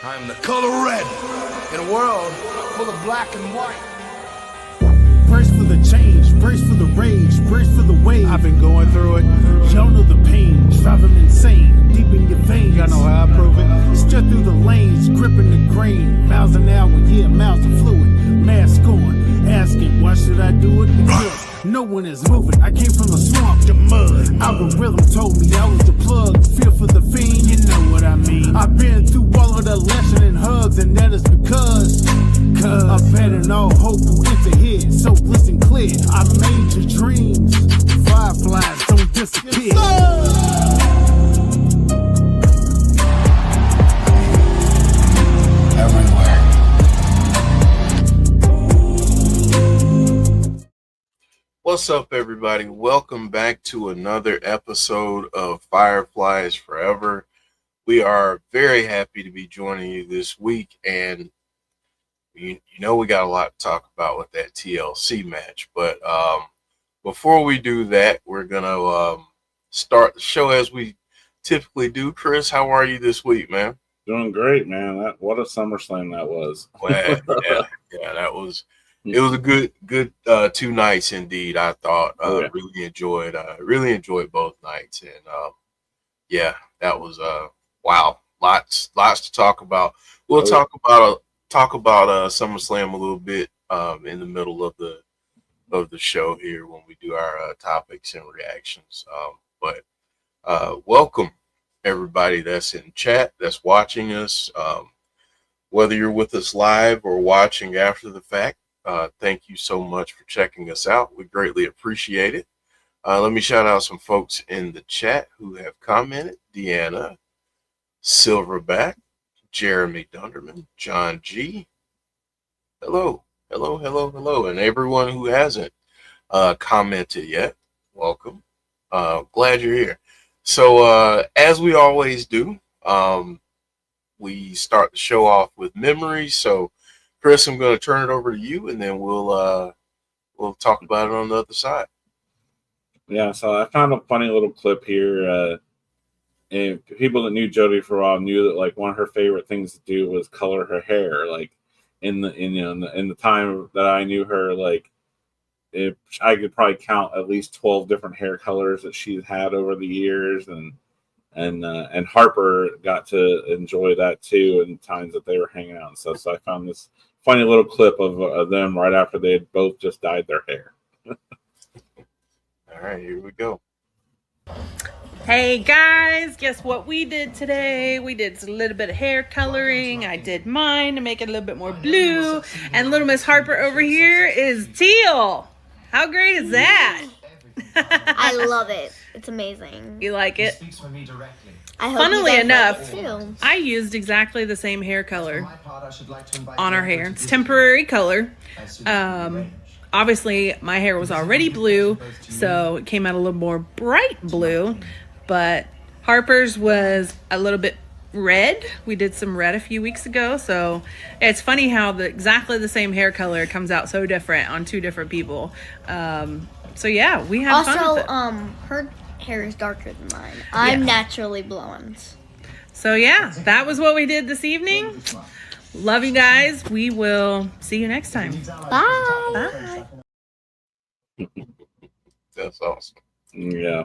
I am the color red in a world full of black and white. Brace for the change, brace for the rage, brace for the wave. I've been going through it. Y'all know the pain, driving insane, deep in your veins. Y'all know how I prove it. Strut through the lanes, gripping the grain. Miles an hour, yeah, miles of fluid. Mask on, asking, why should I do it? Because no one is moving. I came from the swamp, the mud. Algorithm told me I was the plug. Feel for the fiend, you know what I mean. I've been through all of the lesson and hugs, and that is because I've had an all hope who enter here. So listen clear, I made your dreams. Fireflies don't disappear. What's up, everybody? Welcome back to another episode of Fireflies Forever. We are very happy to be joining you this week, and you know we got a lot to talk about with that TLC match. But before we do that, we're gonna start the show as we typically do. Chris, how are you this week, man? Doing great, man. What a SummerSlam that was. Well, yeah, that was. It was a good 2 nights indeed. I thought really enjoyed both nights, and yeah, that was wow, lots to talk about. We'll talk about SummerSlam a little bit in the middle of the show here when we do our topics and reactions. But welcome everybody that's in chat, that's watching us, whether you're with us live or watching after the fact. Thank you so much for checking us out. We greatly appreciate it. Let me shout out some folks in the chat who have commented. Deanna, Silverback, Jeremy Dunderman, John G. Hello. And everyone who hasn't commented yet, welcome. Glad you're here. So as we always do, we start the show off with memories. So Chris, I'm going to turn it over to you, and then we'll talk about it on the other side. Yeah, so I found a funny little clip here. And people that knew Jodie for a while knew that like one of her favorite things to do was color her hair. Like in the time that I knew her, like I could probably count at least 12 different hair colors that she's had over the years, and Harper got to enjoy that too in times that they were hanging out and stuff. So I found this funny little clip of them right after they had both just dyed their hair. All right, here we go. Hey guys, guess what we did today? We did a little bit of hair coloring. I did mine to make it a little bit more blue. And little Miss Harper over here is teal. How great is that? I love it. It's amazing. You like it? I hope Funnily you guys enough, like it too. I used exactly the same hair color on our hair. It's temporary color. Obviously, my hair was already blue, so it came out a little more bright blue. But Harper's was a little bit red. We did some red a few weeks ago, so it's funny how exactly the same hair color comes out so different on two different people. So yeah, we had fun with it. Her hair is darker than mine. I'm naturally blonde. So yeah, that was what we did this evening. Love you guys. We will see you next time. Bye. Bye. That's awesome. Yeah.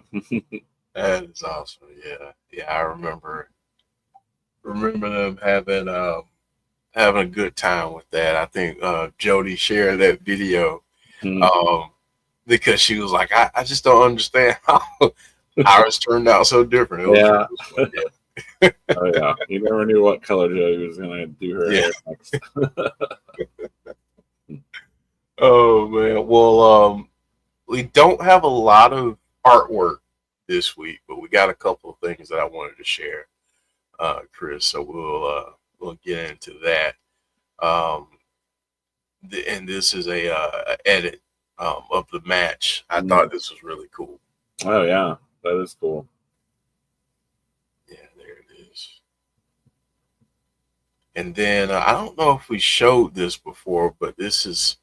That is awesome. Yeah. I remember them having a good time with that. I think Jodie shared that video because she was like, I just don't understand how ours turned out so different. Yeah. Oh yeah, you never knew what color Jodie was gonna do her hair next. Oh man, well, we don't have a lot of artwork this week, but we got a couple of things that I wanted to share, Chris. So we'll get into that. And this is a edit of the match. I thought this was really cool. Oh yeah, that is cool. Yeah, there it is. And then I don't know if we showed this before, but this is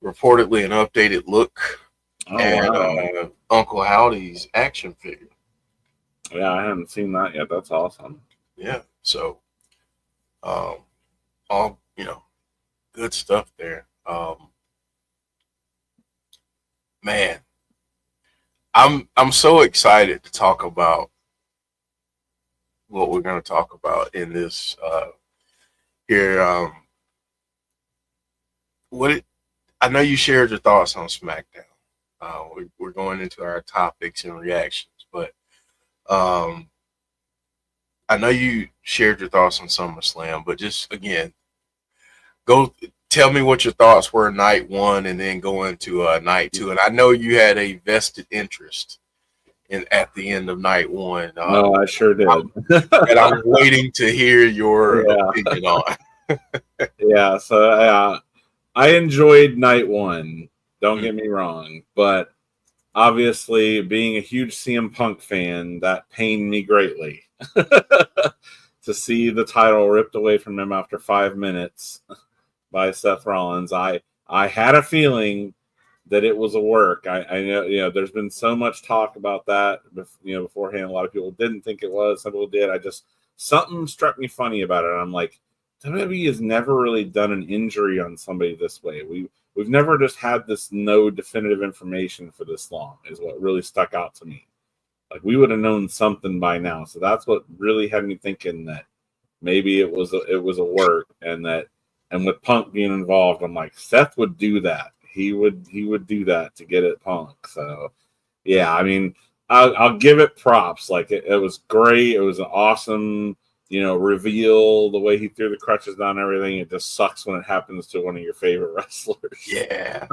reportedly an updated look at Uncle Howdy's action figure. Yeah, I haven't seen that yet. That's awesome. Yeah, so All good stuff there. Man, I'm so excited to talk about what we're going to talk about in this here. I know you shared your thoughts on SmackDown. We're going into our topics and reactions, but I know you shared your thoughts on SummerSlam, but just again, go tell me what your thoughts were night one, and then go into night two. And I know you had a vested interest at the end of night one. No, I sure did. And I'm waiting to hear your opinion on. Yeah, so I enjoyed night one. Don't get me wrong, but obviously, being a huge CM Punk fan, that pained me greatly to see the title ripped away from him after 5 minutes by Seth Rollins. I had a feeling that it was a work. I know, there's been so much talk about that, beforehand. A lot of people didn't think it was. Some people did. Something struck me funny about it. I'm like, WWE has never really done an injury on somebody this way. We've never just had this no definitive information for this long, is what really stuck out to me. Like, we would have known something by now. So that's what really had me thinking that maybe it was a work, and with Punk being involved, I'm like, Seth would do that. He would do that to get at Punk. So yeah, I mean, I'll give it props. Like, it was great. It was an awesome, reveal, the way he threw the crutches down and everything. It just sucks when it happens to one of your favorite wrestlers. Yeah.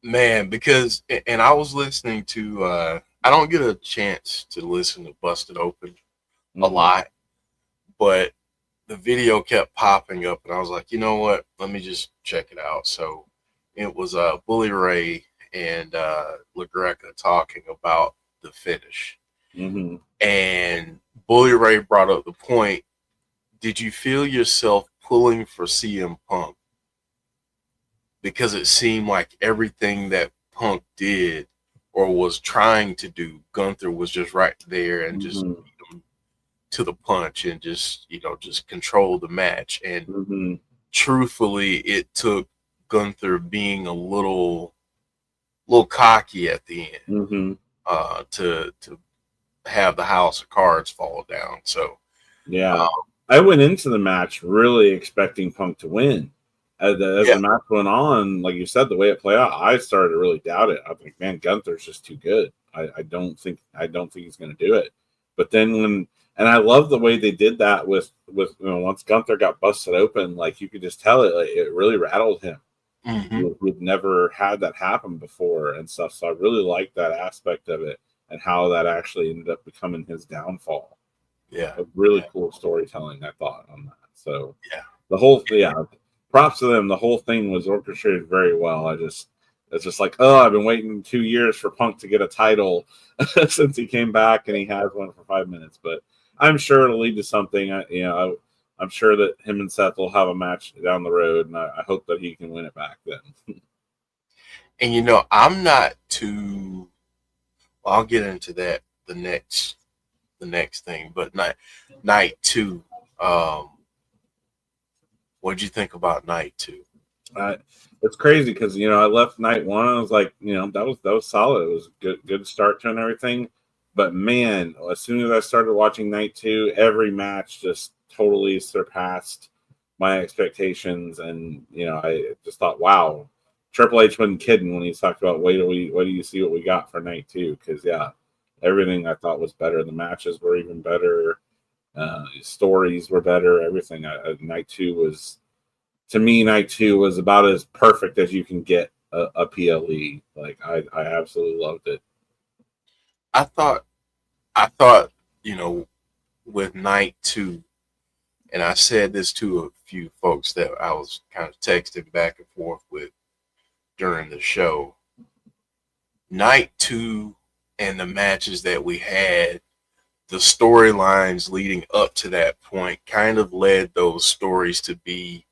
Man, because, and I was listening to, I don't get a chance to listen to Busted Open a lot, but the video kept popping up, and I was like, you know what? Let me just check it out. So it was Bully Ray and LaGreca talking about the finish. Mm-hmm. And Bully Ray brought up the point, did you feel yourself pulling for CM Punk? Because it seemed like everything that Punk did or was trying to do, Gunther was just right there and just beat him to the punch and just control the match. And truthfully, it took Gunther being a little cocky at the end to have the house of cards fall down. So yeah, I went into the match really expecting Punk to win. As the match went on, like you said, the way it played out, I started to really doubt it. I think, man, Gunther's just too good. I don't think he's going to do it. But then and I love the way they did that with once Gunther got busted open, like, you could just tell it really rattled him. We've never had that happen before and stuff. So I really like that aspect of it and how that actually ended up becoming his downfall. Yeah, a really cool storytelling, I thought, on that. So the whole props to them. The whole thing was orchestrated very well. It's just like, I've been waiting 2 years for Punk to get a title since he came back, and he has one for 5 minutes. But I'm sure it'll lead to something. I'm sure that him and Seth will have a match down the road, and I hope that he can win it back then. And I'm not too. Well, I'll get into that the next thing, but night two. What'd you think about night two? It's crazy because I left night one. I was like, that was solid. It was a good start to and everything. But man, as soon as I started watching night two, every match just totally surpassed my expectations, and I just thought, wow, Triple H wasn't kidding when he talked about wait do you see what we got for night two? Because everything I thought was better. The matches were even better. Stories were better. Everything. Night two was about as perfect as you can get a PLE. Like, I absolutely loved it. I thought, with night two, and I said this to a few folks that I was kind of texting back and forth with during the show. Night two and the matches that we had, the storylines leading up to that point kind of led those stories to be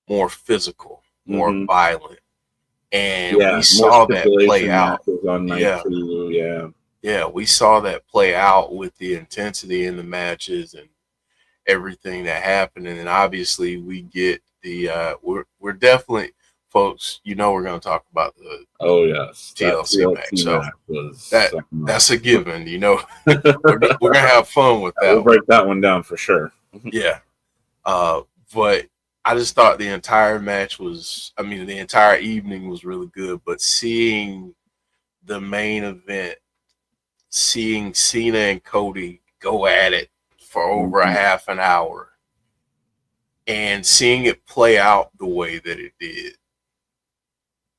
more physical, more violent. And we saw that play out on night two. Yeah. Yeah, we saw that play out with the intensity in the matches and everything that happened, and then obviously we get the we're definitely, folks. You know, we're going to talk about the Oh yes, that TLC match, TLC so match was that something that's else. a given. You know, we're gonna have fun with that We'll one. break that one down for sure. Yeah, but I just thought the entire match was, I mean, the entire evening was really good. But seeing the main event, seeing Cena and Cody go at it for over a half an hour, and seeing it play out the way that it did,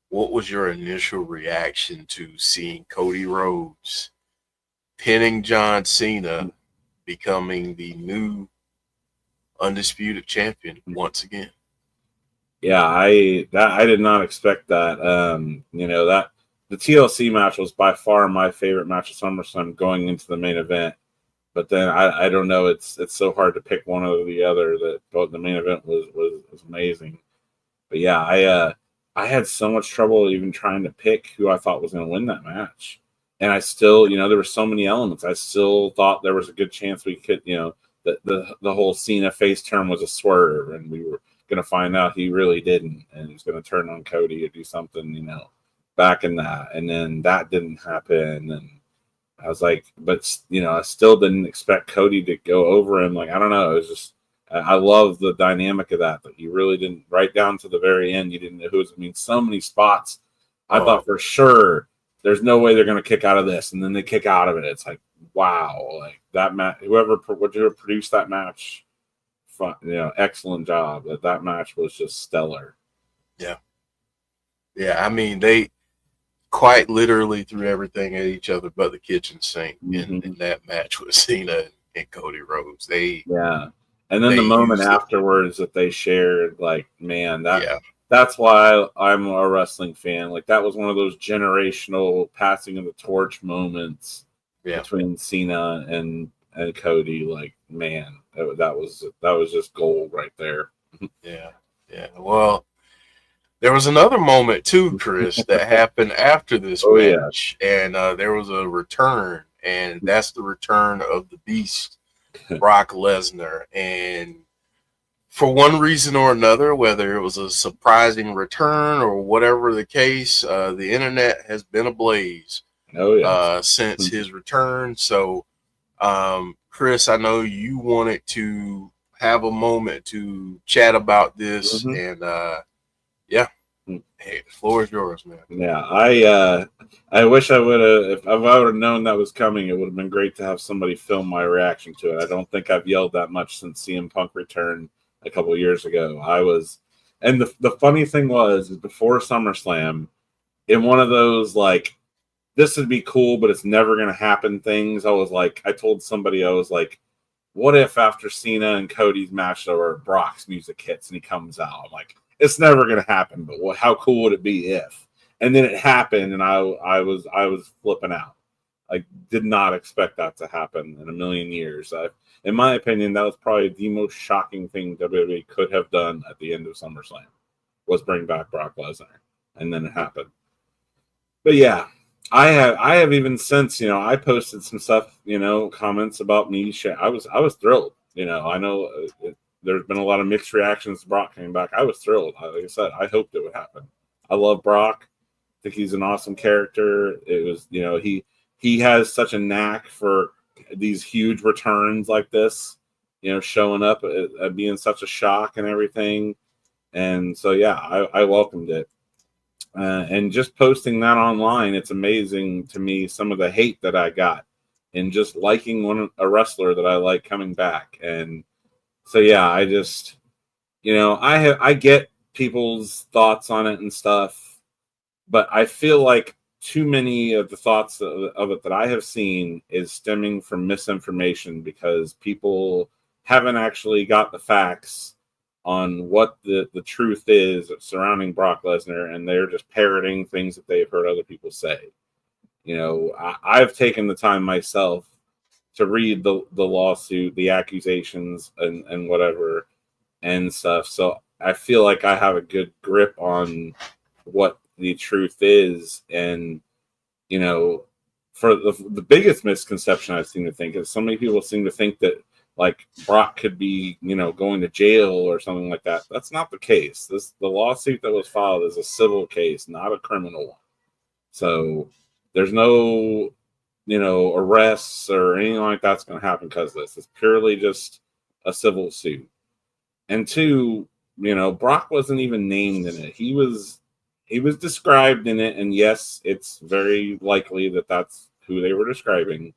what was your initial reaction to seeing Cody Rhodes pinning John Cena, becoming the new undisputed champion once again? Yeah, I did not expect that. You know, that the TLC match was by far my favorite match of SummerSlam going into the main event. But then I don't know, it's so hard to pick one over the other. That both the main event was amazing. But yeah, I had so much trouble even trying to pick who I thought was going to win that match. And I still, you know, there were so many elements. I still thought there was a good chance we could, you know, the whole Cena face turn was a swerve, and we were going to find out he really didn't, and he's going to turn on Cody or do something, you know, back in that. And then that didn't happen. And I was like, but, you know, I still didn't expect Cody to go over him. Like, I don't know. It was just, I love the dynamic of that you really didn't, right down to the very end, you didn't know who was. I mean, so many spots. I thought for sure there's no way they're going to kick out of this. And then they kick out of it. It's like, wow. Like that match, whoever produced that match, you know, excellent job. That match was just stellar. Yeah. Yeah. I mean, they quite literally threw everything at each other but the kitchen sink in that match with Cena and Cody Rhodes. Yeah. And then the moment afterwards that they shared, like, man, that's why I'm a wrestling fan. Like, that was one of those generational passing of the torch moments between Cena and Cody. Like, man, that was just gold right there. Yeah. Well, there was another moment too, Chris, that happened after this match, and there was a return, and that's the return of the Beast, Brock Lesnar. And for one reason or another, whether it was a surprising return or whatever the case, the internet has been ablaze since his return. So, Chris, I know you wanted to have a moment to chat about this, and hey, the floor is yours, man. Yeah, I wish I would have. If I would have known that was coming, it would have been great to have somebody film my reaction to it. I don't think I've yelled that much since CM Punk returned a couple of years ago. And the funny thing was, is before SummerSlam, in one of those like, this would be cool, but it's never going to happen things. I told somebody, I was like, what if after Cena and Cody's match over, Brock's music hits and he comes out? I'm like, it's never going to happen, but how cool would it be if? And then it happened, and I was flipping out. I did not expect that to happen in a million years. In my opinion, that was probably the most shocking thing WWE could have done at the end of SummerSlam, was bring back Brock Lesnar, and then it happened. But yeah, I have even since, you know, I posted some stuff, you know, comments about me. I was thrilled. You know, I know there's been a lot of mixed reactions to Brock coming back. I was thrilled. Like I said, I hoped it would happen. I love Brock. I think he's an awesome character. It was, you know, he has such a knack for these huge returns like this, you know, showing up, being such a shock and everything. And so, yeah, I welcomed it. And just posting that online, it's amazing to me some of the hate that I got in just liking a wrestler that I like coming back. And so, yeah, I just, you know, I get people's thoughts on it and stuff, but I feel like too many of the thoughts of it that I have seen is stemming from misinformation, because people haven't actually got the facts on what the truth is surrounding Brock Lesnar, and they're just parroting things that they've heard other people say. You know, I've taken the time myself to read the lawsuit, the accusations, and whatever and stuff. So I feel like I have a good grip on what the truth is. And, you know, for the biggest misconception I seem to think is so many people seem to think that like Brock could be, going to jail or something like that. That's not the case. The lawsuit that was filed is a civil case, not a criminal one. So there's no, arrests or anything like that's going to happen because of this. It's purely just a civil suit. And two, Brock wasn't even named in it. He was described in it, and yes, it's very likely that that's who they were describing.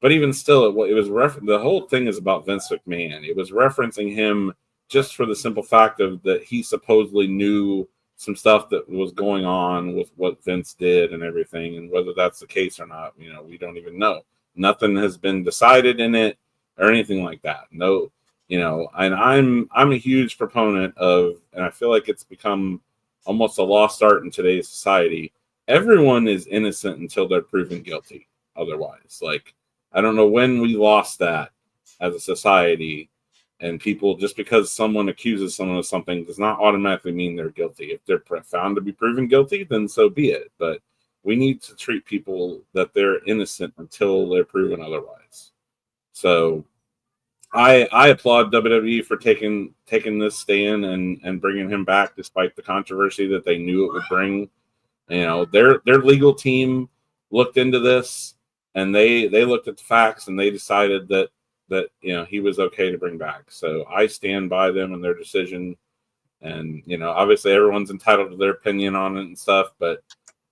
But even still, it was the whole thing is about Vince McMahon. It was referencing him just for the simple fact of that he supposedly knew some stuff that was going on with what Vince did and everything, and whether that's the case or not, we don't even know. Nothing has been decided in it or anything like that. No, and I'm a huge proponent of, and I feel like it's become almost a lost art in today's society. Everyone is innocent until they're proven guilty. Otherwise, like, I don't know when we lost that as a society, and people, just because someone accuses someone of something does not automatically mean they're guilty. If they're found to be proven guilty, then so be it. But we need to treat people that they're innocent until they're proven otherwise. So I applaud WWE for taking this stand and bringing him back, despite the controversy that they knew it would bring. Their legal team looked into this, and they looked at the facts, and they decided that he was okay to bring back. So I stand by them and their decision. And obviously everyone's entitled to their opinion on it and stuff, but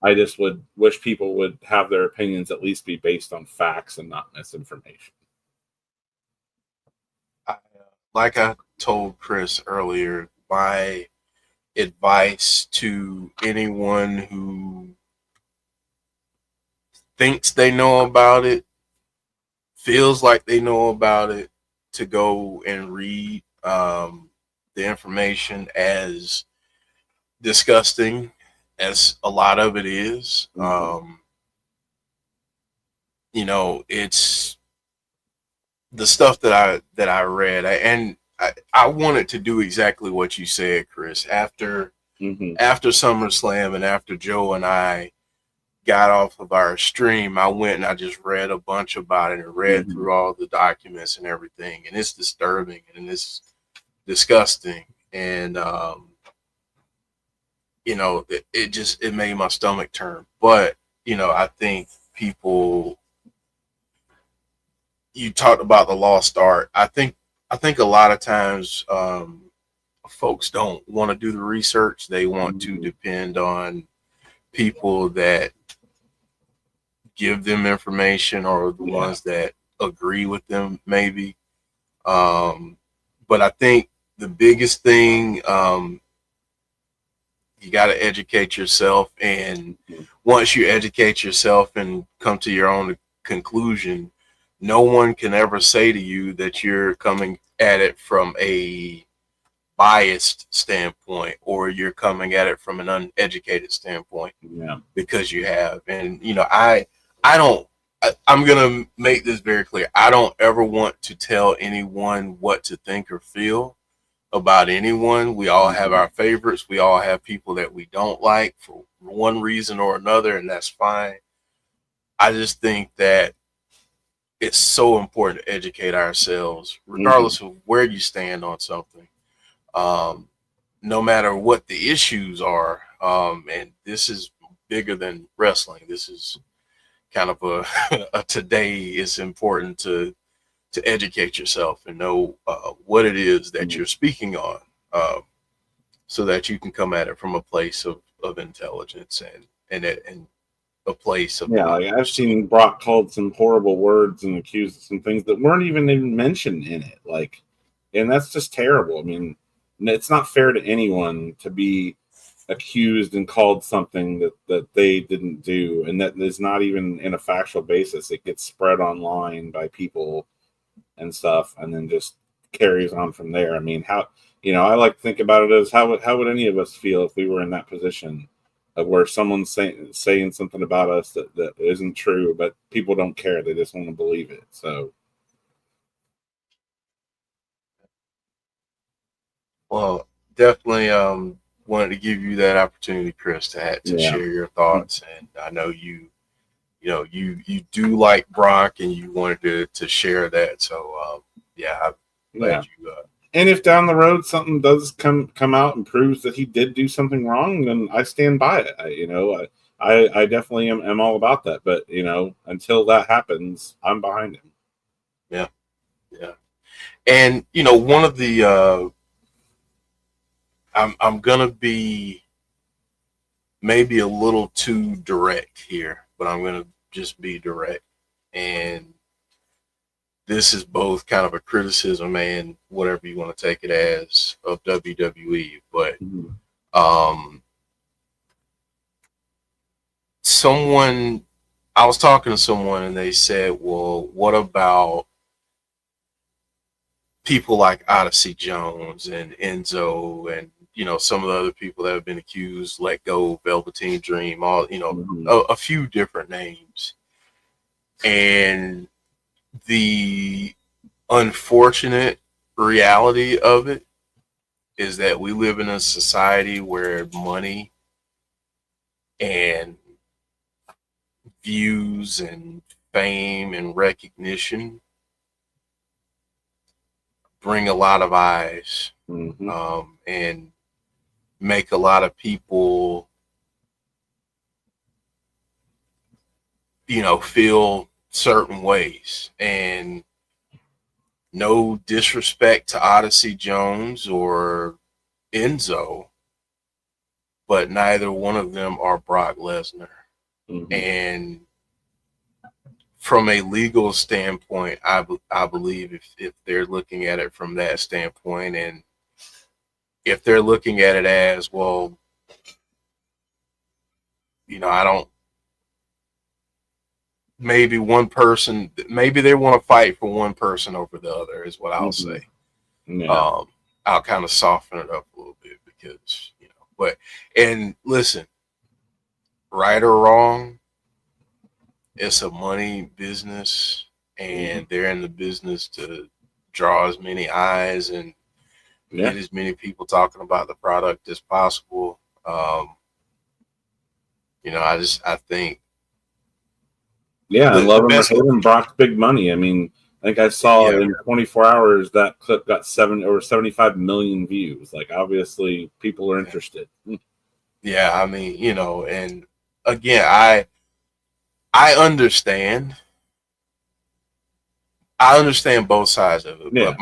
I just would wish people would have their opinions at least be based on facts and not misinformation. Like I told Chris earlier, my advice to anyone who thinks they know about it, feels like they know about it, to go and read the information, as disgusting as a lot of it is. It's the stuff that I read, and I wanted to do exactly what you said, Chris. After SummerSlam and after Joe and I got off of our stream, I went and I just read a bunch about it and read through all the documents and everything, and it's disturbing and it's disgusting, and it made my stomach turn. But I think people, you talked about the lost art. I think a lot of times folks don't want to do the research. They want to depend on people that give them information, or the ones that agree with them, maybe. But I think the biggest thing, you got to educate yourself. And once you educate yourself and come to your own conclusion, no one can ever say to you that you're coming at it from a biased standpoint, or you're coming at it from an uneducated standpoint. Because you have. And I'm going to make this very clear. I don't ever want to tell anyone what to think or feel about anyone. We all have our favorites. We all have people that we don't like for one reason or another, and that's fine. I just think that it's so important to educate ourselves, regardless of where you stand on something, no matter what the issues are. And this is bigger than wrestling. This is kind of a today. It's important to educate yourself and know what it is that you're speaking on, so that you can come at it from a place of intelligence and a place of like I've seen Brock called some horrible words and accused of some things that weren't even mentioned in it, and that's just terrible. I mean, it's not fair to anyone to be accused and called something that they didn't do, and that is not even in a factual basis. It gets spread online by people and stuff, and then just carries on from there. I mean, how I like to think about it as how would any of us feel if we were in that position of where someone's saying something about us that isn't true, but people don't care. They just want to believe it. So, well, definitely wanted to give you that opportunity, Chris, to share your thoughts. And I know you you know, you do like Brock and you wanted to share that. So yeah, I'm glad you. And if down the road something does come out and proves that he did do something wrong, then I stand by it. I definitely am all about that. But until that happens, I'm behind him. Yeah, yeah. And one of the I'm gonna be maybe a little too direct here, but I'm gonna just be direct. And this is both kind of a criticism and whatever you want to take it as of WWE. But I was talking to someone and they said, well, what about people like Odyssey Jones and Enzo and some of the other people that have been accused, Let Go, Velveteen Dream, all a few different names. And the unfortunate reality of it is that we live in a society where money and views and fame and recognition bring a lot of eyes, and make a lot of people feel certain ways. And no disrespect to Odyssey Jones or Enzo, but neither one of them are Brock Lesnar. And from a legal standpoint, I believe if they're looking at it from that standpoint, and if they're looking at it as, well, I don't, maybe they want to fight for one person over the other is what I'll say. Yeah. I'll kind of soften it up a little bit because, and listen, right or wrong, it's a money business, and they're in the business to draw as many eyes and get as many people talking about the product as possible. I think. Yeah, I love him or hate him. Brock's big money. I mean, I think I saw in 24 hours that clip got 75 million views. Like, obviously, people are interested. Yeah, I mean, and again, I understand. I understand both sides of it, but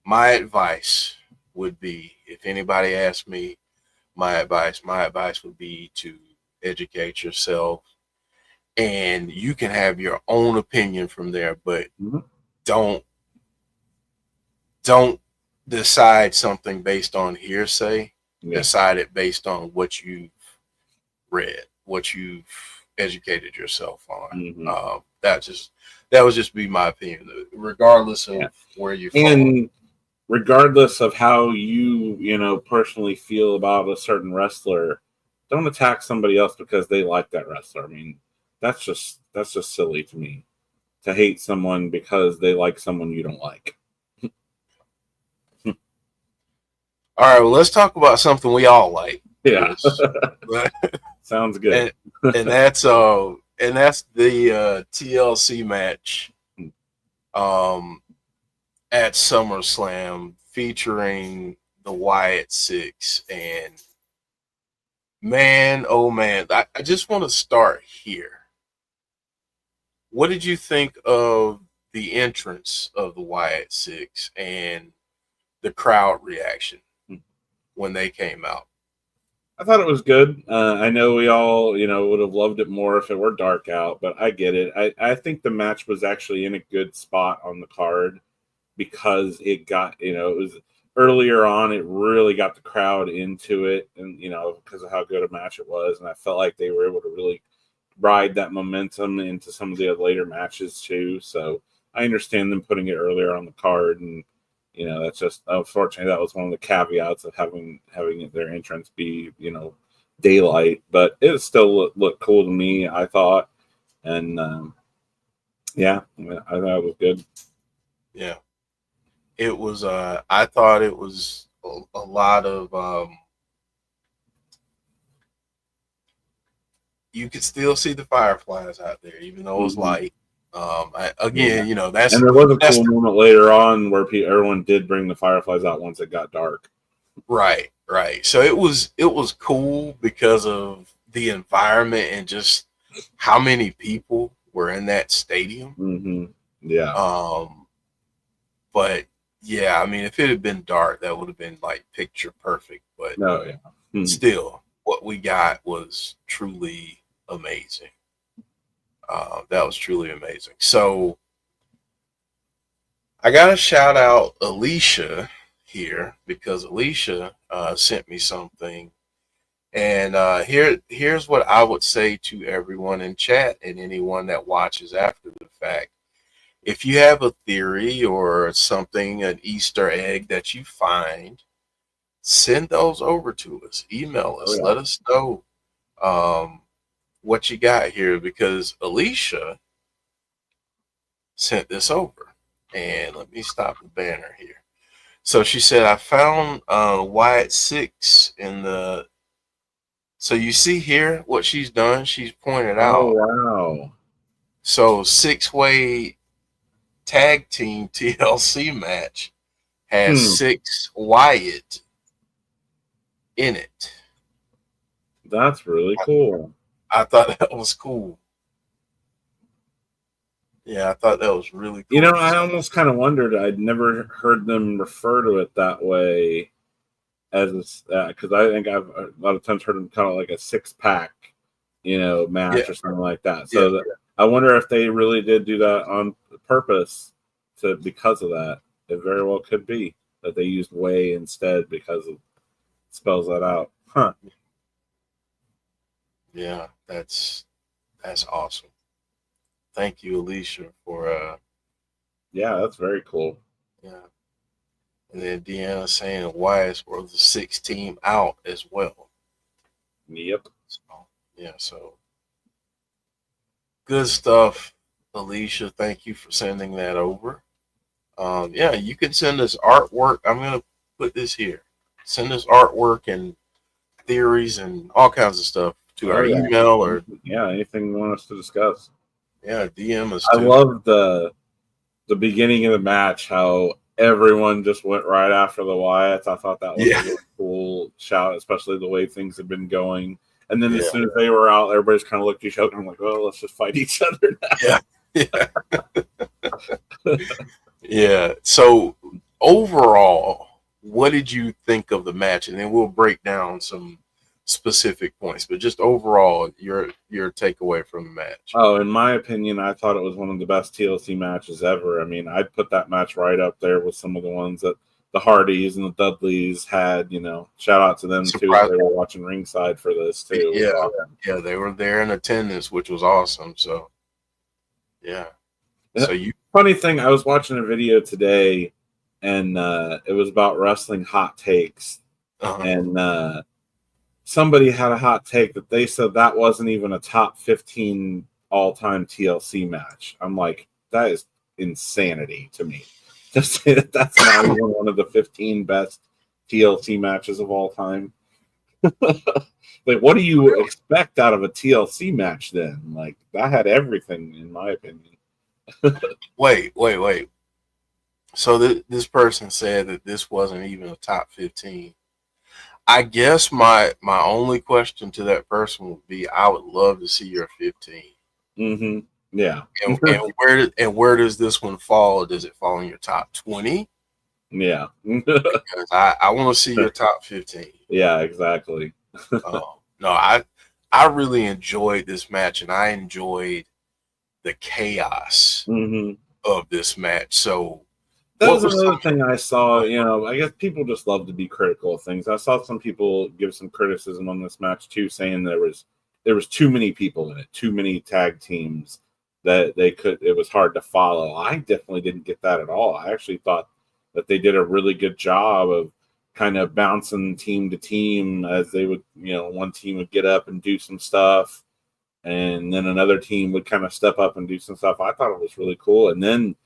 my advice would be, if anybody asks me my advice would be to educate yourself, and you can have your own opinion from there, but don't decide something based on hearsay. Decide it based on what you've read, what you've educated yourself on. That would just be my opinion, regardless of where you're from. And regardless of how you personally feel about a certain wrestler, don't attack somebody else because they like that wrestler. I mean, that's just silly to me, to hate someone because they like someone you don't like. All right, well, let's talk about something we all like. Yeah. Sounds good. And that's the TLC match at SummerSlam featuring the Wyatt Sicks. And man, oh man, I just want to start here. What did you think of the entrance of the Wyatt Sicks and the crowd reaction when they came out? I thought it was good. I know we all, would have loved it more if it were dark out, but I get it. I think the match was actually in a good spot on the card because it got, it was earlier on, it really got the crowd into it, and, because of how good a match it was. And I felt like they were able to really ride that momentum into some of the later matches too. So I understand them putting it earlier on the card, and that's just, unfortunately, that was one of the caveats of having their entrance be, daylight. But it still looked cool to me, I thought. And, I thought it was good. Yeah. It was, I thought it was a lot of, you could still see the Fireflies out there, even though it was light. Yeah. You know, that's And there was a cool moment later on where everyone did bring the Fireflies out once it got dark. right. So it was cool because of the environment and just how many people were in that stadium. Mm-hmm. Yeah. But yeah, I mean, if it had been dark, that would have been like picture perfect. But No, yeah. Still, what we got was truly amazing. That was truly amazing. So I got to shout out Alicia here because Alicia sent me something. And here's what I would say to everyone in chat and anyone that watches after the fact. If you have a theory or something, an Easter egg that you find, send those over to us. Email us. Let us know what you got here because Alicia sent this over. And let me stop the banner here. So she said, I found Wyatt Sicks in the... So you see here what she's done? She's pointed out. Oh, wow. So 6-way tag team TLC match has 6 Wyatt in it. That's really cool. I thought that was cool. Yeah, I thought that was really cool. You know, I almost kind of wondered. I'd never heard them refer to it that way, as because I think I've a lot of times heard them kind of like a 6-pack, match or something like that. So I wonder if they really did do that on purpose because of that. It very well could be that they used way instead because it spells that out. Huh. Yeah, that's awesome. Thank you, Alicia, for yeah, that's very cool. Yeah. And then Deanna saying Wyatt's were the 6th team out as well. Yep. So good stuff, Alicia. Thank you for sending that over. You can send us artwork. I'm gonna put this here. Send us artwork and theories and all kinds of stuff to our email or anything you want us to discuss. Yeah, DM us. I love the beginning of the match, how everyone just went right after the Wyatts. I thought that was a really cool shout, especially the way things had been going. And then as soon as they were out, everybody's kind of looked at each other and I'm like, well, let's just fight each other now. Yeah. So overall, what did you think of the match? And then we'll break down some specific points, but just overall, your takeaway from the match. Oh, in my opinion, I thought it was one of the best TLC matches ever. I mean, I'd put that match right up there with some of the ones that the Hardys and the Dudleys had. Shout out to them too. They were watching ringside for this too. Yeah, they were there in attendance, which was awesome. So, yeah. So funny thing, I was watching a video today, and it was about wrestling hot takes, and somebody had a hot take that they said that wasn't even a top 15 all-time TLC match. I'm like, that is insanity to me. To say that that's not even one of the 15 best TLC matches of all time. Like, what do you expect out of a TLC match then? Like, that had everything, in my opinion. Wait. So this person said that this wasn't even a top 15. I guess my only question to that person would be, I would love to see your 15. Mm-hmm. Yeah. And where does this one fall? Does it fall in your top 20? Yeah. Because I want to see your top 15. Yeah, exactly. No, I really enjoyed this match, and I enjoyed the chaos of this match. So that was another thing I saw. I guess people just love to be critical of things. I saw some people give some criticism on this match too, saying there was too many people in it, too many tag teams that it was hard to follow. I definitely didn't get that at all. I actually thought that they did a really good job of kind of bouncing team to team as they would, one team would get up and do some stuff, and then another team would kind of step up and do some stuff. I thought it was really cool. And then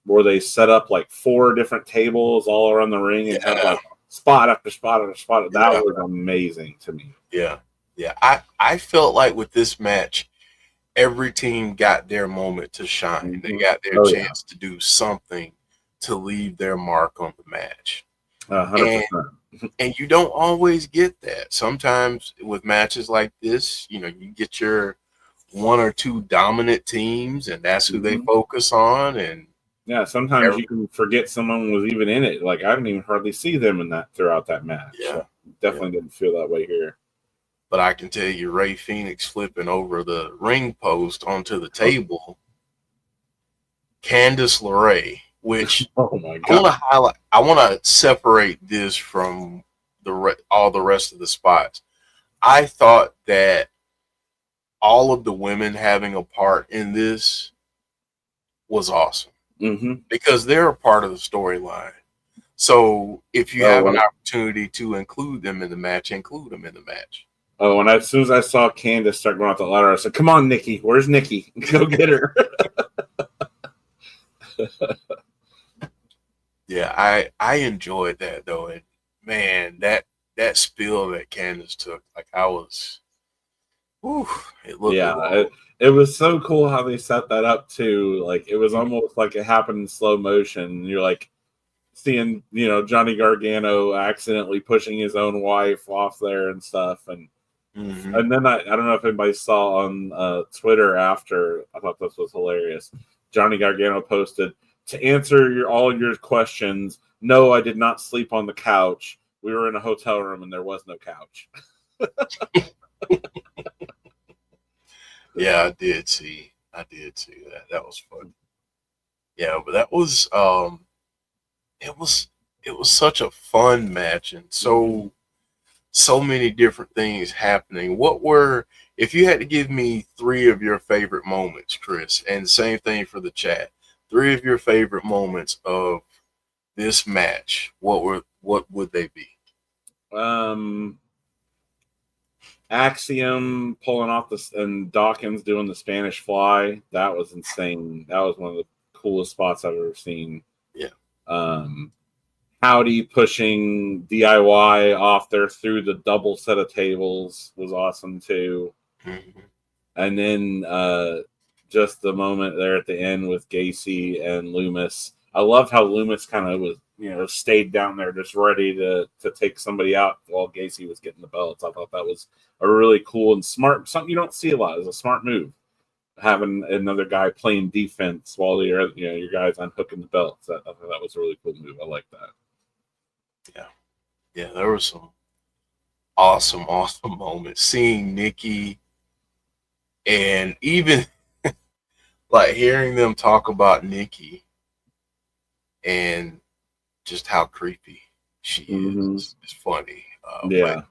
where they set up like 4 different tables all around the ring and had like spot after spot after spot. That was amazing to me. Yeah. Yeah, I felt like with this match, every team got their moment to shine. They got their chance to do something to leave their mark on the match. 100%. And you don't always get that. Sometimes with matches like this, you get your one or two dominant teams, and that's who they focus on. And yeah, sometimes you can forget someone was even in it. Like, I didn't even hardly see them in that throughout that match. Yeah, so definitely didn't feel that way here. But I can tell you, Ray Phoenix flipping over the ring post onto the table. Candice LeRae, which oh my God. I want to separate this from all the rest of the spots. I thought that all of the women having a part in this was awesome because they're a part of the storyline. So if you have an opportunity to include them in the match, include them in the match. Oh, and as soon as I saw Candice start going out the ladder, I said, "Come on, Nikki. Where's Nikki? Go get her." Yeah, I enjoyed that though, and man, that spill that Candice took, like I was, it looked it was so cool how they set that up too. Like it was almost like it happened in slow motion. You're like seeing, Johnny Gargano accidentally pushing his own wife off there and stuff, and then I don't know if anybody saw on Twitter after. I thought this was hilarious. Johnny Gargano posted, "To answer all your questions, no, I did not sleep on the couch. We were in a hotel room and there was no couch." Yeah, I did see that. That was fun. Yeah, but that was it was such a fun match, and so many different things happening. If you had to give me 3 of your favorite moments, Chris, and same thing for the chat, 3 of your favorite moments of this match, what would they be? Axiom pulling off and Dawkins doing the Spanish Fly. That was insane. That was one of the coolest spots I've ever seen. Yeah. Howdy pushing DIY off there through the double set of tables was awesome too. And then just the moment there at the end with Gacy and Loomis. I love how Loomis kind of was, stayed down there just ready to take somebody out while Gacy was getting the belts. I thought that was a really cool and smart, something you don't see a lot. It's a smart move, having another guy playing defense while your guys unhooking the belts. I thought that was a really cool move. I like that. Yeah, there were some awesome moments. Seeing Nikki and even like hearing them talk about Nikki and just how creepy she is. It's funny. But,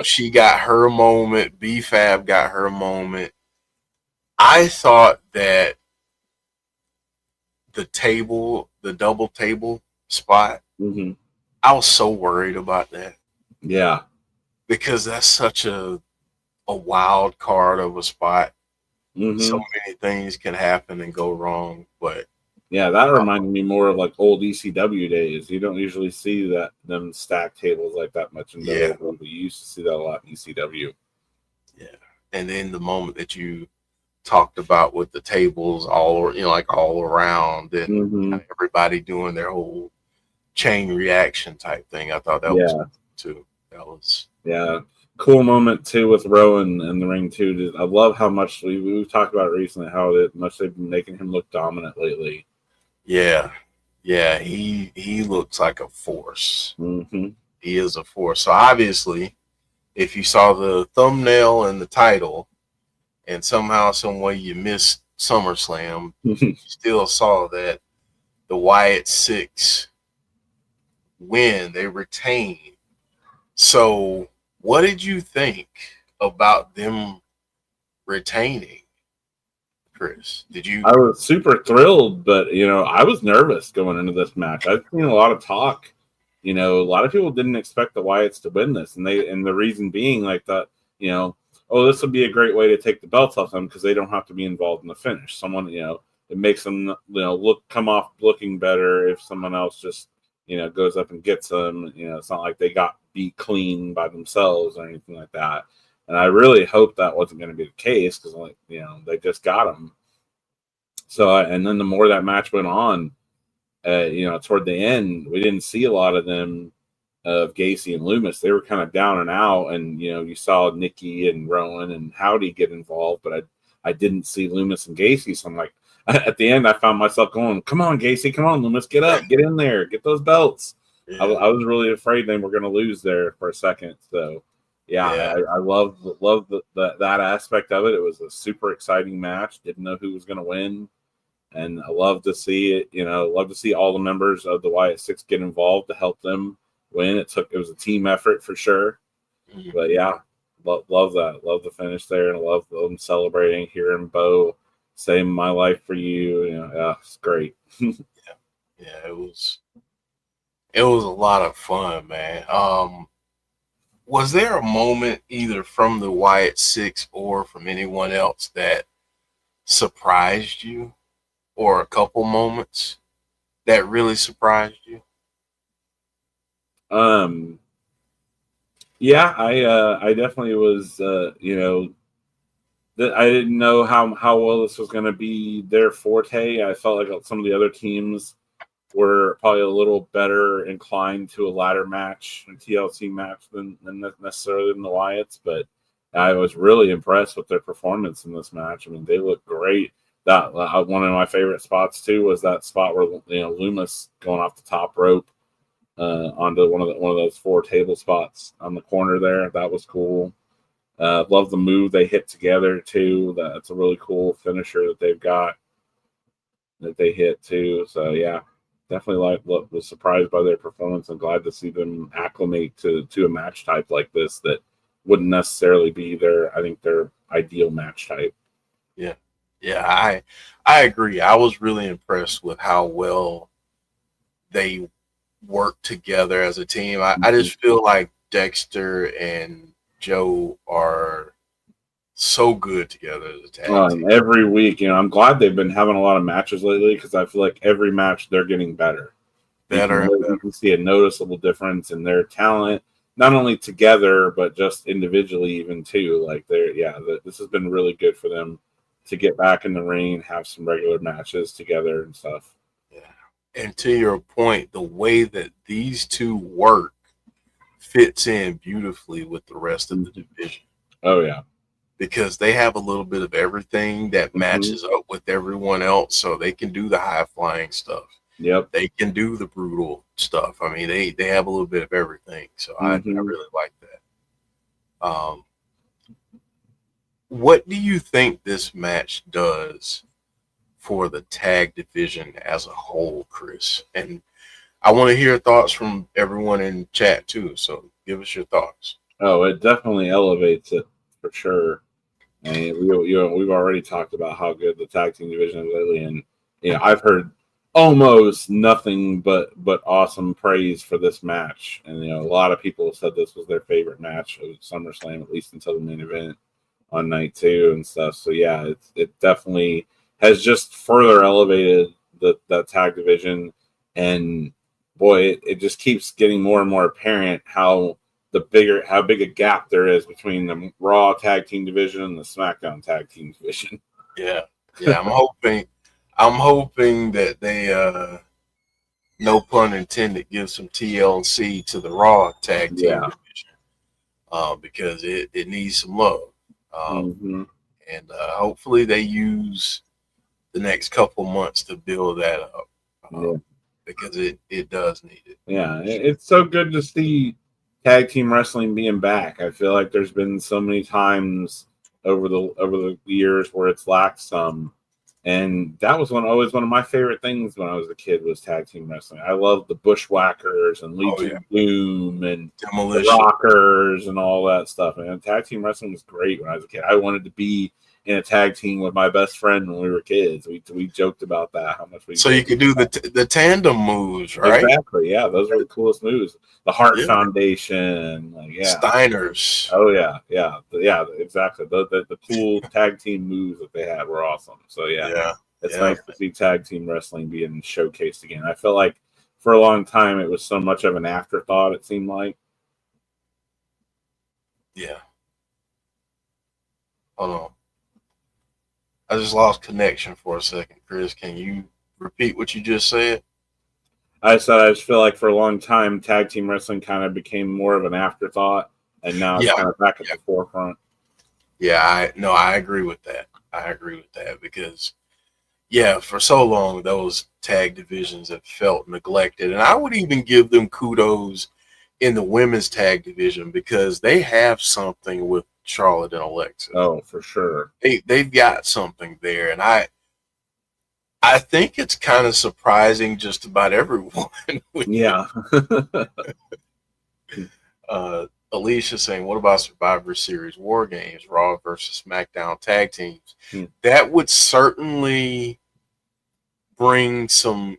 she got her moment. B-Fab got her moment. I thought that the double table spot, I was so worried about that. Yeah. Because that's such a wild card of a spot. So many things can happen and go wrong. But yeah, that reminded me more of like old ECW days. You don't usually see them stacked tables like that much in WWE. You used to see that a lot in ECW. Yeah. And then the moment that you talked about with the tables all around and everybody doing their whole chain reaction type thing. I thought that was cool too. That was cool moment too with Rowan in the ring too. I love how much we've talked about it recently, how much they've been making him look dominant lately. Yeah, he looks like a force. He is a force. So obviously, if you saw the thumbnail and the title, and somehow, some way you missed SummerSlam, you still saw that the Wyatt Sicks win. They retained. So what did you think about them retaining, Chris? I was super thrilled, but I was nervous going into this match. I've seen a lot of talk. A lot of people didn't expect the Wyatts to win this, and the reason being like that, this would be a great way to take the belts off them because they don't have to be involved in the finish. Someone, it makes them, come off looking better if someone else just, goes up and gets them. It's not like they got beat clean by themselves or anything like that. And I really hoped that wasn't going to be the case because, like, they just got him. So, and then the more that match went on, toward the end, we didn't see a lot of them, of Gacy and Loomis. They were kind of down and out, and you saw Nikki and Rowan and Howdy get involved, but I didn't see Loomis and Gacy. So I'm like, at the end, I found myself going, "Come on, Gacy, come on, Loomis, get up, get in there, get those belts." I was really afraid they were going to lose there for a second. So, I love that aspect of it. It was a super exciting match. Didn't know who was going to win. And I love to see it, love to see all the members of the Wyatt Sicks get involved to help them win. It was a team effort for sure. Mm-hmm. But love that. Love the finish there, and I love them celebrating, hearing Bo saving my life for you. It's great. It was a lot of fun, man. Was there a moment either from the Wyatt Sicks or from anyone else that surprised you? Or a couple moments that really surprised you? I definitely was. I didn't know how well this was going to be their forte. I felt like some of the other teams were probably a little better inclined to a ladder match, a TLC match than necessarily than the Wyatts. But I was really impressed with their performance in this match. I mean, they looked great. That one of my favorite spots too was that spot where Loomis going off the top rope onto one of those 4 table spots on the corner there. That was cool. Love the move they hit together too. That's a really cool finisher that they've got that they hit too. So definitely was surprised by their performance and glad to see them acclimate to a match type like this that wouldn't necessarily be their ideal match type. Yeah, I agree. I was really impressed with how well they work together as a team. I just feel like Dexter and Joe are so good together as a tag team. Every week, I'm glad they've been having a lot of matches lately because I feel like every match they're getting better. You can see a noticeable difference in their talent, not only together but just individually even too. Like this has been really good for them to get back in the ring and have some regular matches together and stuff. Yeah. And to your point, the way that these two work fits in beautifully with the rest of the division. Oh, yeah. Because they have a little bit of everything that matches up with everyone else, so they can do the high-flying stuff. Yep. They can do the brutal stuff. I mean, they have a little bit of everything, so I really like that. What do you think this match does for the tag division as a whole, Chris? And I want to hear thoughts from everyone in chat too, so give us your thoughts. Oh, it definitely elevates it for sure. And we've already talked about how good the tag team division is lately, and I've heard almost nothing but awesome praise for this match. And a lot of people have said this was their favorite match of SummerSlam, at least until the main event on night 2 and stuff. So it definitely has just further elevated that tag division, and boy, it just keeps getting more and more apparent how big a gap there is between the Raw tag team division and the SmackDown tag team division. Yeah. I'm hoping that they no pun intended, give some TLC to the Raw tag team division because it needs some love. And hopefully they use the next couple months to build that up because it does need it. Yeah, it's so good to see tag team wrestling being back. I feel like there's been so many times over the years where it's lacked some, and that was always one of my favorite things when I was a kid was tag team wrestling. I loved the Bushwhackers and Legion of Doom and Demolition Rockers and all that stuff. And tag team wrestling was great when I was a kid. I wanted to be in a tag team with my best friend when we were kids. We joked about that, how much we. So you could do the tandem moves, right? Exactly. Yeah, those were the coolest moves. The Hart Foundation, Steiners. Oh yeah, exactly. The cool tag team moves that they had were awesome. So it's nice to see tag team wrestling being showcased again. I feel like for a long time it was so much of an afterthought. It seemed like. Yeah. Hold on. I just lost connection for a second. Chris, can you repeat what you just said? I said I just feel like for a long time, tag team wrestling kind of became more of an afterthought, and now it's kind of back at the forefront. Yeah, I agree with that. I agree with that because, yeah, for so long, those tag divisions have felt neglected. And I would even give them kudos in the women's tag division because they have something with Charlotte and Alexa. Oh, for sure. They've got something there. And I think it's kind of surprising just about everyone. Yeah. Alicia saying, what about Survivor Series War Games, Raw versus SmackDown tag teams? That would certainly bring some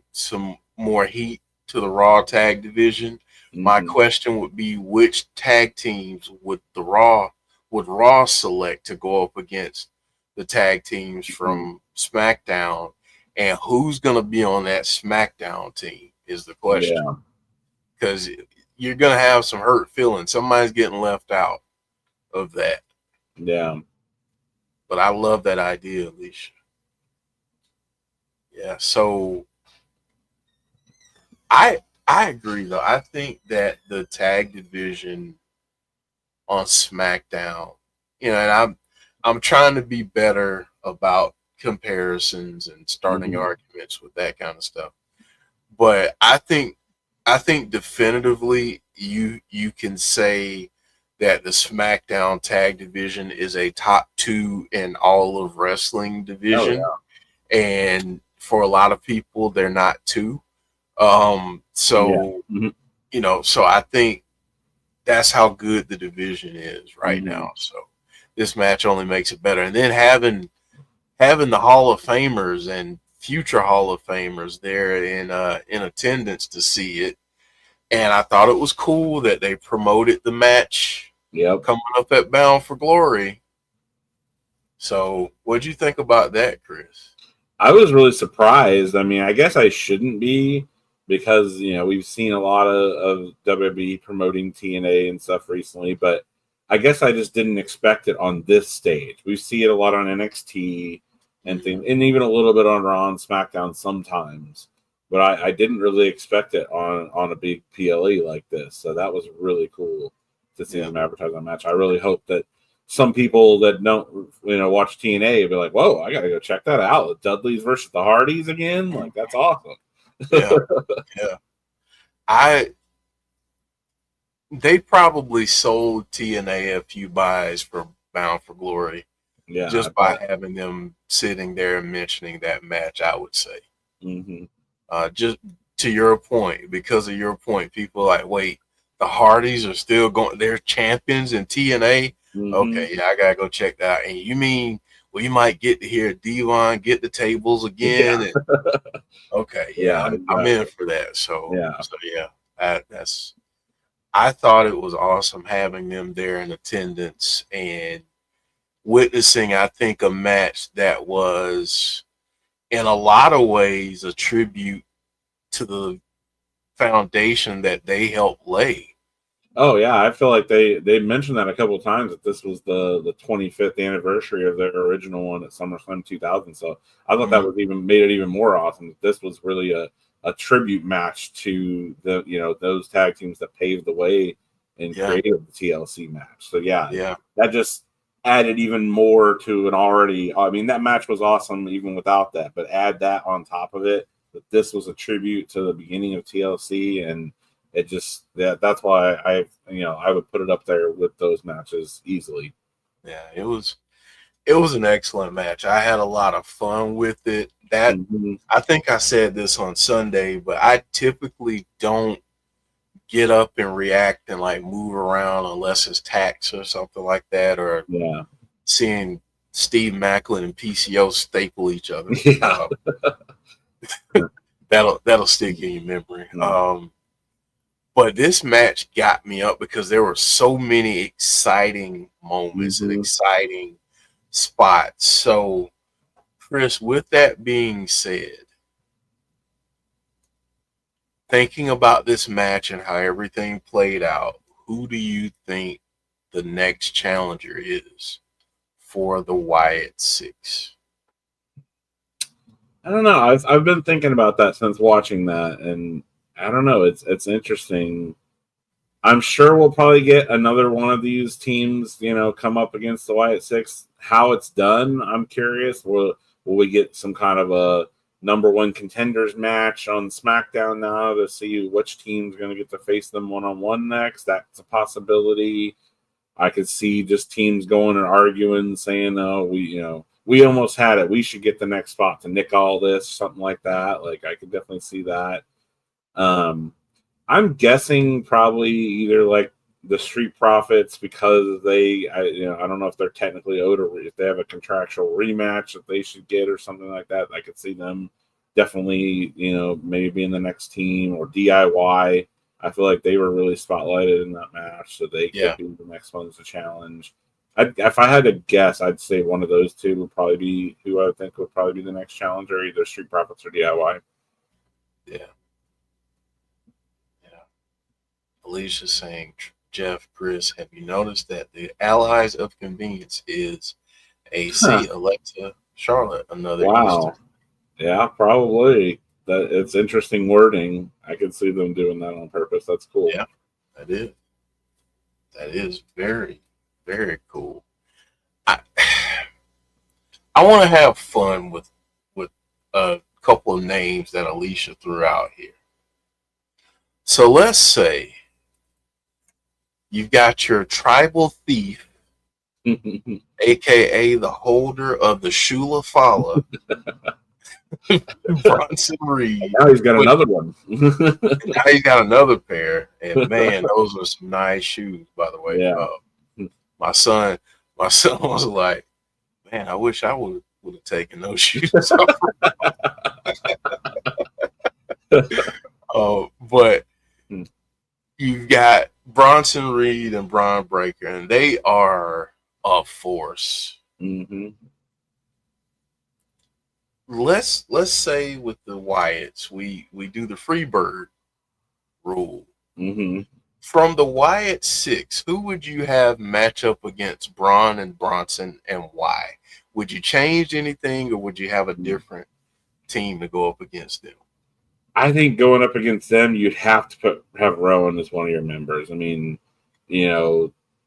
more heat to the Raw tag division. My question would be, which tag teams would Raw select to go up against the tag teams from SmackDown, and who's going to be on that SmackDown team is the question. Because you're going to have some hurt feelings. Somebody's getting left out of that. Yeah. But I love that idea, Alicia. Yeah, so I agree, though. I think that the tag division on SmackDown, and I'm trying to be better about comparisons and starting arguments with that kind of stuff. But I think definitively you can say that the SmackDown tag division is a top 2 in all of wrestling division. Oh, yeah. And for a lot of people, they're not 2. So I think that's how good the division is right now. So this match only makes it better. And then having the Hall of Famers and future Hall of Famers there in attendance to see it. And I thought it was cool that they promoted the match coming up at Bound for Glory. So what'd you think about that, Chris? I was really surprised. I mean, I guess I shouldn't be because, we've seen a lot of WWE promoting TNA and stuff recently, but I guess I just didn't expect it on this stage. We see it a lot on NXT and things, and even a little bit on Raw and SmackDown sometimes. But I didn't really expect it on a big PLE like this. So that was really cool to see them advertise on match. I really hope that some people that don't, watch TNA be like, whoa, I got to go check that out. The Dudleys versus the Hardys again. Like, that's awesome. Yeah. They probably sold TNA a few buys for Bound for Glory. Yeah. Just by having them sitting there and mentioning that match, I would say. Just to your point, because of your point, people are like, wait, the Hardys are still going, they're champions in TNA? Okay, yeah, I gotta go check that out. And you mean, well, you might get to hear Devon get the tables again? Yeah. And, okay, yeah, I'm in for that. So I thought it was awesome having them there in attendance and witnessing, I think, a match that was in a lot of ways a tribute to the foundation that they helped lay. Oh yeah, I feel like they mentioned that a couple of times that this was the 25th anniversary of their original one at SummerSlam 2000. So I thought that was made it even more awesome. That this was really a tribute match to the those tag teams that paved the way and created the TLC match. So that just added even more to an already. I mean, that match was awesome even without that, but add that on top of it. That this was a tribute to the beginning of TLC, and it just that's why I would put it up there with those matches easily. Yeah, it was an excellent match. I had a lot of fun with it. That I think I said this on Sunday, but I typically don't get up and react and like move around unless it's tax or something like that, or seeing Steve Macklin and PCO staple each other. That'll stick in your memory. But this match got me up because there were so many exciting moments and exciting spots. So, Chris, with that being said, thinking about this match and how everything played out, who do you think the next challenger is for the Wyatt Sicks? I don't know. I've been thinking about that since watching that, and I don't know. It's interesting. I'm sure we'll probably get another one of these teams, come up against the Wyatt Sicks. How it's done, I'm curious. Will we get some kind of a number one contenders match on SmackDown now to see which team's going to get to face them one-on-one next? That's a possibility. I could see just teams going and arguing, saying, "Oh, we almost had it. We should get the next spot to nick all this," something like that. Like, I could definitely see that. I'm guessing probably either like the Street Profits, because I don't know if they're technically owed or if they have a contractual rematch that they should get or something like that. I could see them definitely, maybe being the next team, or DIY. I feel like they were really spotlighted in that match, so they could be the next ones to challenge. If I had to guess, I'd say one of those two would probably be who I would think would probably be the next challenger, either Street Profits or DIY. Yeah. Alicia's saying, Jeff, Chris, have you noticed that the Allies of Convenience is AC, Alexa, Charlotte, another Wow. Easter? Yeah, probably. That it's interesting wording. I could see them doing that on purpose. That's cool. Yeah, that is. That is very, very cool. I want to have fun with a couple of names that Alicia threw out here. So let's say you've got your tribal thief, aka the holder of the Shula Fala, Bronson Reed. Now he's got another one. Now he's got another pair, and man, those are some nice shoes, by the way. Yeah. My son was like, "Man, I wish I would have taken those shoes." But you've got Bronson Reed and Braun Breaker, and they are a force. Mm-hmm. Let's say with the Wyatts, we do the Freebird rule. Mm-hmm. From the Wyatt Sicks, who would you have match up against Braun and Bronson, and why? Would you change anything, or would you have a different team to go up against them? I think going up against them, you'd have to have Rowan as one of your members. I mean,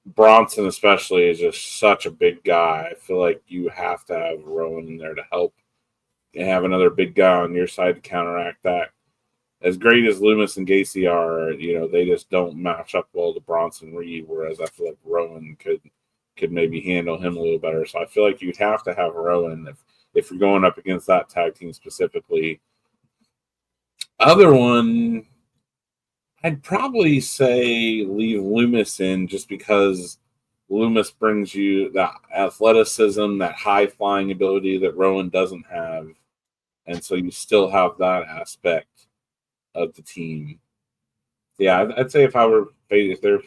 Bronson especially is just such a big guy. I feel like you have to have Rowan in there to help and have another big guy on your side to counteract that. As great as Loomis and Gacy are, they just don't match up well to Bronson Reed, whereas I feel like Rowan could maybe handle him a little better. So I feel like you'd have to have Rowan if you're going up against that tag team specifically. Other one, I'd probably say leave Loomis in, just because Loomis brings you that athleticism, that high-flying ability that Rowan doesn't have. And so you still have that aspect of the team. Yeah, I'd say if they're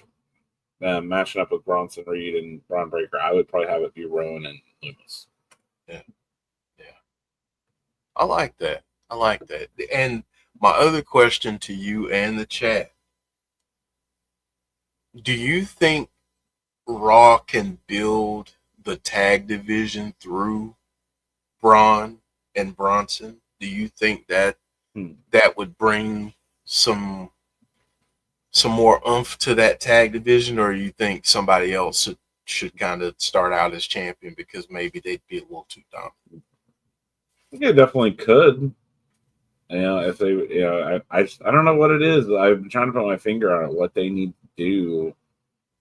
matching up with Bronson Reed and Braun Breaker, I would probably have it be Rowan and Loomis. Yeah. I like that. And my other question to you and the chat: do you think Raw can build the tag division through Braun and Bronson? Do you think that that would bring some more oomph to that tag division, or you think somebody else should kind of start out as champion because maybe they'd be a little too dominant? I think it definitely could. If they, I don't know what it is. I'm trying to put my finger on it, what they need to do.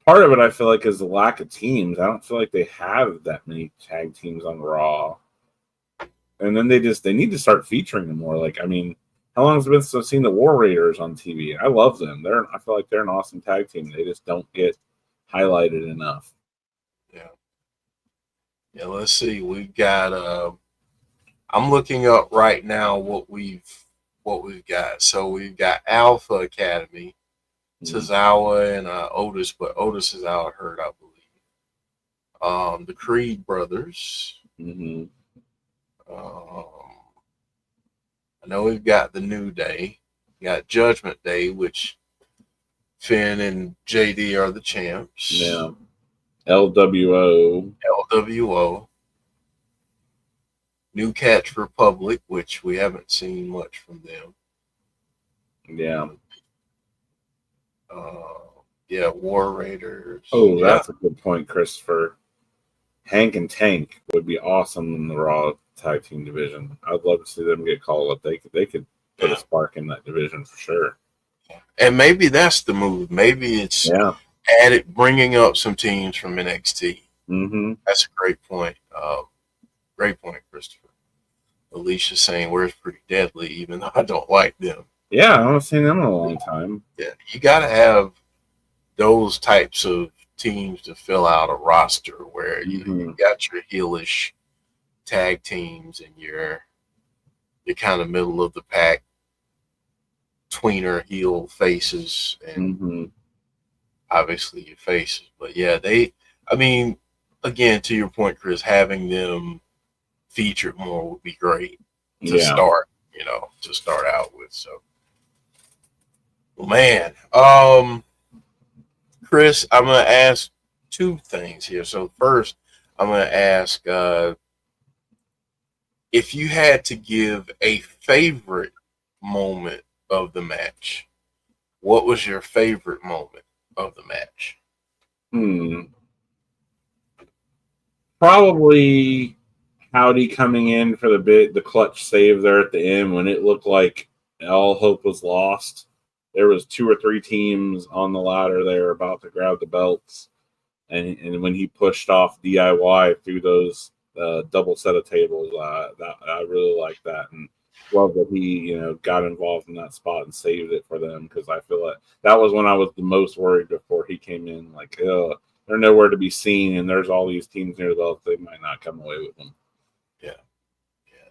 Part of it, I feel like, is the lack of teams. I don't feel like they have that many tag teams on Raw. And then they need to start featuring them more. Like, I mean, how long has it been since I've seen the War Raiders on TV? I love them. I feel like they're an awesome tag team. They just don't get highlighted enough. Yeah, let's see. We've got I'm looking up right now what we've got. So we've got Alpha Academy, Tozawa and Otis, but Otis is out hurt, I believe. The Creed brothers. Mm-hmm. I know we've got the New Day. We got Judgment Day, which Finn and JD are the champs. Yeah. LWO. SWO, New Catch Republic, which we haven't seen much from them. Yeah. Yeah, War Raiders. Oh, yeah. that's a good point, Christopher. Hank and Tank would be awesome in the Raw tag team division. I'd love to see them get called up. They could put a spark in that division for sure. And maybe that's the move. Maybe it's bringing up some teams from NXT. Mm-hmm. That's a great point. Great point, Christopher. Alicia's saying we're pretty deadly, even though I don't like them. Yeah, I haven't seen them in a long time. Yeah, you got to have those types of teams to fill out a roster where you got your heelish tag teams and your kind of middle of the pack tweener heel faces and obviously your faces. But yeah, again, to your point, Chris, having them featured more would be great to start out with. So, well, man, Chris, I'm going to ask two things here. So first, I'm going to ask if you had to give a favorite moment of the match, what was your favorite moment of the match? Probably Howdy coming in for the clutch save there at the end when it looked like all hope was lost. There was 2 or 3 teams on the ladder there about to grab the belts, and when he pushed off DIY through those double set of tables, I really liked that, and love that he got involved in that spot and saved it for them, because I feel like that was when I was the most worried before he came in. Like, they're nowhere to be seen, and there's all these teams near the belt, they might not come away with them. Yeah,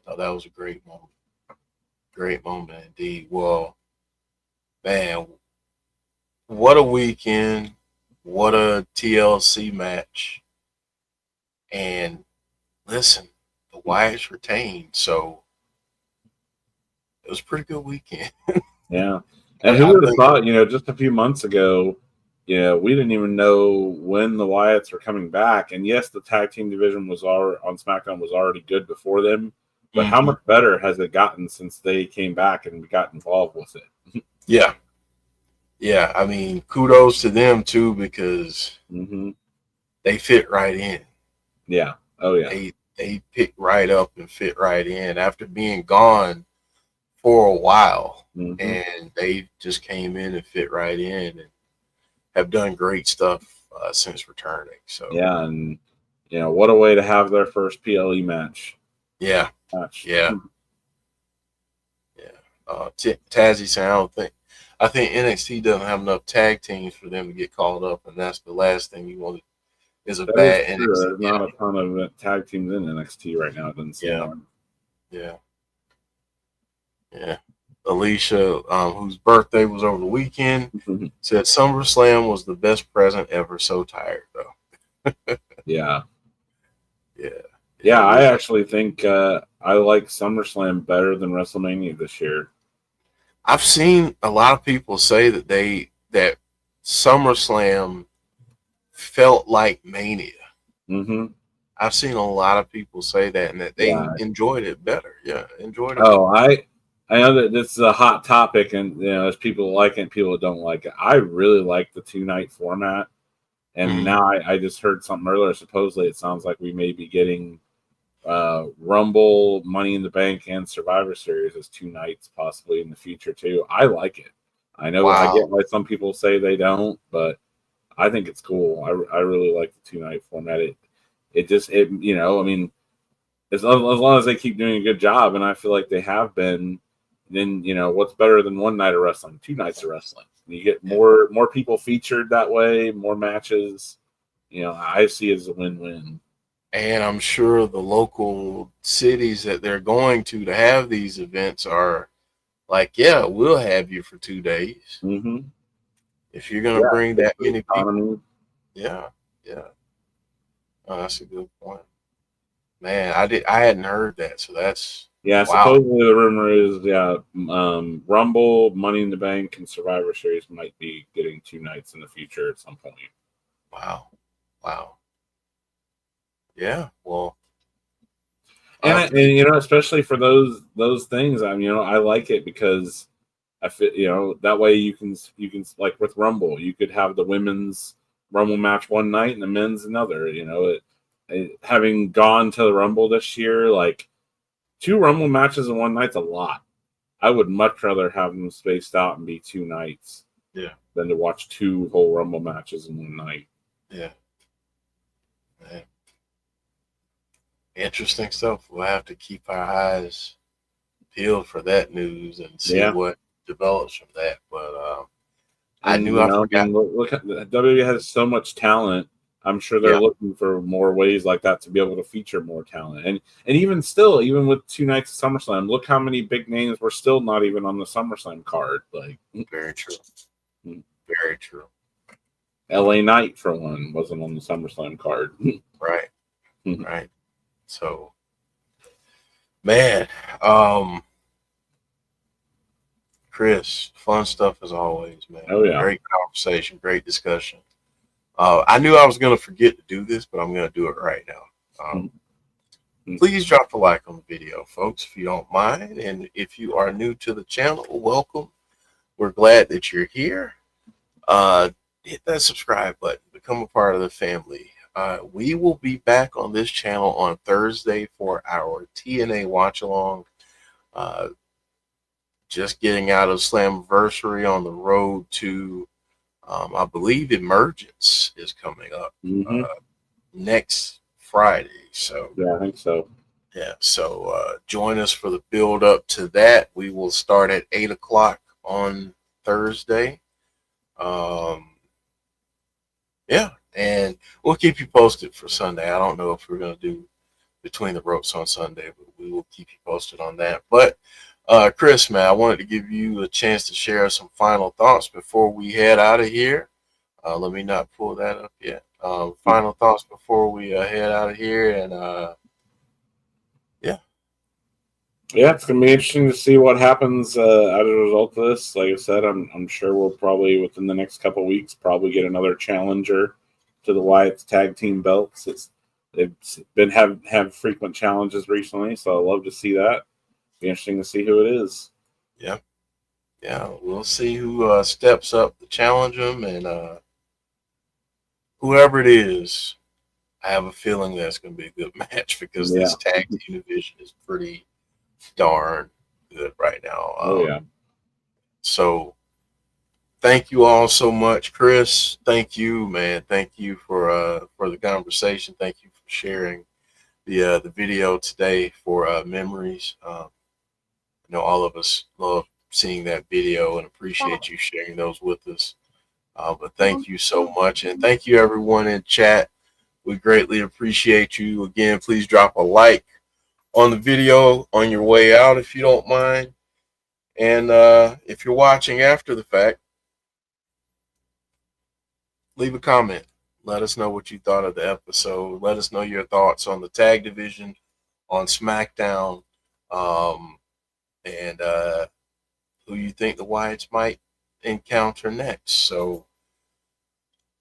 no, that was a great moment. Great moment indeed. Well, man, what a weekend. What a TLC match. And listen, the Wyatts retained, so it was a pretty good weekend. Yeah. And who would have thought, just a few months ago, we didn't even know when the Wyatts were coming back. And yes, the tag team division on SmackDown was already good before them. But how much better has it gotten since they came back and got involved with it? Yeah. Yeah, I mean, kudos to them, too, because they fit right in. Yeah. Oh, yeah. They picked right up and fit right in after being gone for a while. And they just came in and fit right in and have done great stuff since returning. So yeah, and what a way to have their first PLE match. Yeah. Tazzy saying, I think NXT doesn't have enough tag teams for them to get called up, and that's the last thing you want is a bad NXT. There's not a ton of tag teams in NXT right now. It doesn't seem Yeah. Alicia, whose birthday was over the weekend, said SummerSlam was the best present ever. So tired, though. Yeah. I actually think I like SummerSlam better than WrestleMania this year. I've seen a lot of people say that SummerSlam felt like Mania. I've seen a lot of people say that, and that they enjoyed it better. Yeah, enjoyed it. Oh, I know that this is a hot topic, and there's people that like it and people that don't like it. I really like the 2-night format, and now I just heard something earlier. Supposedly, it sounds like we may be getting Rumble, Money in the Bank, and Survivor Series as 2 nights possibly in the future too. I like it. I know I get why some people say they don't, but I think it's cool. I really like the 2-night format. I mean, as long as they keep doing a good job, and I feel like they have been, then what's better than 1 night of wrestling? 2 nights of wrestling. You get more people featured that way, more matches. I see it as a win-win. And I'm sure the local cities that they're going to have these events are like, yeah, we'll have you for 2 days. If you're going to bring that many people. Yeah. Oh, that's a good point. Man, I hadn't heard that, so that's supposedly the rumor is Rumble, Money in the Bank, and Survivor Series might be getting 2 nights in the future at some point. Wow. Yeah. Well, and you know, especially for those things, I like it because I fit, that way you can like with Rumble, you could have the women's Rumble match one night and the men's another. Having gone to the Rumble this year, like 2 Rumble matches in one night's a lot. I would much rather have them spaced out and be 2 nights, than to watch 2 whole Rumble matches in one night. Yeah. Interesting stuff. We'll have to keep our eyes peeled for that news and see what develops from that. But I forgot. Look, WWE has so much talent. I'm sure they're looking for more ways like that to be able to feature more talent. And even still, even with 2 nights of SummerSlam, look how many big names were still not even on the SummerSlam card. Like, very true. Very true. LA Knight, for one, wasn't on the SummerSlam card. Right. Right. So, man, Chris, fun stuff as always, man. Oh, yeah. Great conversation, great discussion. I knew I was going to forget to do this, but I'm going to do it right now. Please drop a like on the video, folks, if you don't mind. And if you are new to the channel, welcome. We're glad that you're here. Hit that subscribe button. Become a part of the family. We will be back on this channel on Thursday for our TNA watch along. Just getting out of Slammiversary on the road to, I believe, Emergence is coming up next Friday. So yeah, I think so. Yeah, so join us for the build up to that. We will start at 8 o'clock on Thursday. Yeah, and we'll keep you posted for Sunday. I don't know if we're going to do Between the Ropes on Sunday, but we will keep you posted on that. But Chris, man, I wanted to give you a chance to share some final thoughts before we head out of here. Let me not pull that up yet. Final thoughts before we head out of here, and yeah, it's gonna be interesting to see what happens as a result of this. Like I said, I'm sure we'll probably within the next couple of weeks probably get another challenger to the Wyatt's tag team belts. They've been have frequent challenges recently, so I love to see that. Be interesting to see who it is. Yeah, we'll see who steps up to challenge them, and whoever it is, I have a feeling that's going to be a good match because this tag team division is pretty darn good right now. So thank you all so much, Chris. Thank you, man. Thank you for the conversation. Thank you for sharing the video today for memories. I know all of us love seeing that video and appreciate you sharing those with us. But thank you so much, and thank you everyone in chat. We greatly appreciate you. Again, please drop a like on the video on your way out if you don't mind. And if you're watching after the fact, leave a comment. Let us know what you thought of the episode. Let us know your thoughts on the tag division on SmackDown, and who you think the Wyatts might encounter next. So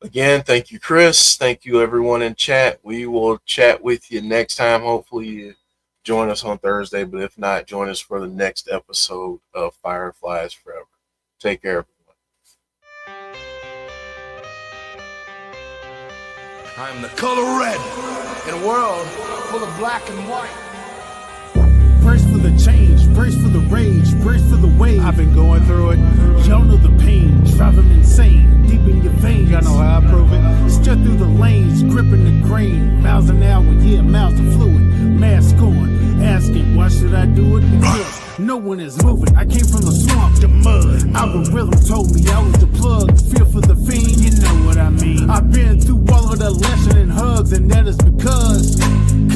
again, thank you, Chris. Thank you, everyone in chat. We will chat with you next time. Hopefully you join us on Thursday, but if not, join us for the next episode of Fireflies Forever. Take care, everyone. I'm the color red in a world full of black and white. Brace for the change, brace for the rage, brace for the wave. I've been going through it. Y'all know the pain, driving insane, deep in your veins. Y'all know how I prove it. Strut through the lanes, gripping the grain. Miles an hour, yeah, miles of fluid. Mask on, asking, why should I do it? Because no one is moving. I came from the swamp, the mud. Algorithm told me I was the plug. Feel for the fiend, you know what I mean. I've been through all of the lesson and hugs, and that is because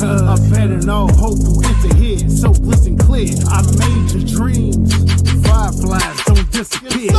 I'm betting all hope who enter here. So listen clear, I made your dreams. Fireflies don't disappear.